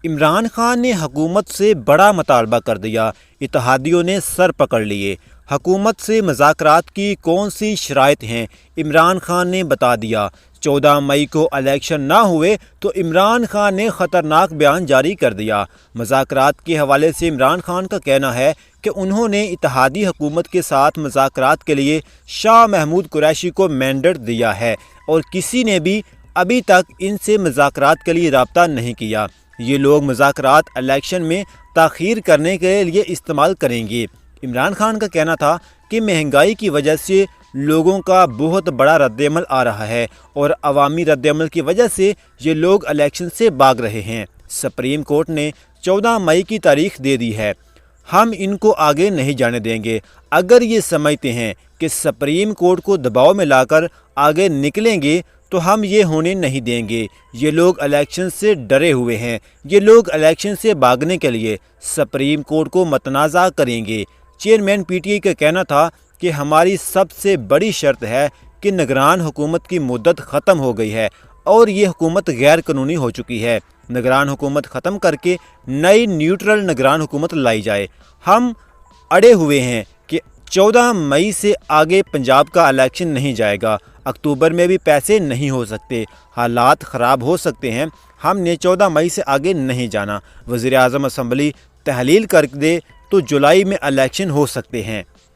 عمران خان نے حکومت سے بڑا مطالبہ کر دیا، اتحادیوں نے سر پکڑ لیے۔ حکومت سے مذاکرات کی کون سی شرائط ہیں، عمران خان نے بتا دیا۔ 14 مئی کو الیکشن نہ ہوئے تو عمران خان نے خطرناک بیان جاری کر دیا۔ مذاکرات کے حوالے سے عمران خان کا کہنا ہے کہ انہوں نے اتحادی حکومت کے ساتھ مذاکرات کے لیے شاہ محمود قریشی کو مینڈیٹ دیا ہے اور کسی نے بھی ابھی تک ان سے مذاکرات کے لیے رابطہ نہیں کیا۔ یہ لوگ مذاکرات الیکشن میں تاخیر کرنے کے لیے استعمال کریں گے۔ عمران خان کا کہنا تھا کہ مہنگائی کی وجہ سے لوگوں کا بہت بڑا رد عمل آ رہا ہے اور عوامی رد عمل کی وجہ سے یہ لوگ الیکشن سے بھاگ رہے ہیں۔ سپریم کورٹ نے 14 مئی کی تاریخ دے دی ہے، ہم ان کو آگے نہیں جانے دیں گے۔ اگر یہ سمجھتے ہیں کہ سپریم کورٹ کو دباؤ میں لا کر آگے نکلیں گے تو ہم یہ ہونے نہیں دیں گے۔ یہ لوگ الیکشن سے ڈرے ہوئے ہیں، یہ لوگ الیکشن سے بھاگنے کے لیے سپریم کورٹ کو متنازع کریں گے۔ چیئرمین پی ٹی آئی کا کہنا تھا کہ ہماری سب سے بڑی شرط ہے کہ نگران حکومت کی مدت ختم ہو گئی ہے اور یہ حکومت غیر قانونی ہو چکی ہے۔ نگران حکومت ختم کر کے نئی نیوٹرل نگران حکومت لائی جائے۔ ہم اڑے ہوئے ہیں کہ 14 مئی سے آگے پنجاب کا الیکشن نہیں جائے گا، اکتوبر میں بھی پیسے نہیں ہو سکتے، حالات خراب ہو سکتے ہیں، ہم نے 14 مئی سے آگے نہیں جانا۔ وزیر اعظم اسمبلی تحلیل کر دے تو جولائی میں الیکشن ہو سکتے ہیں۔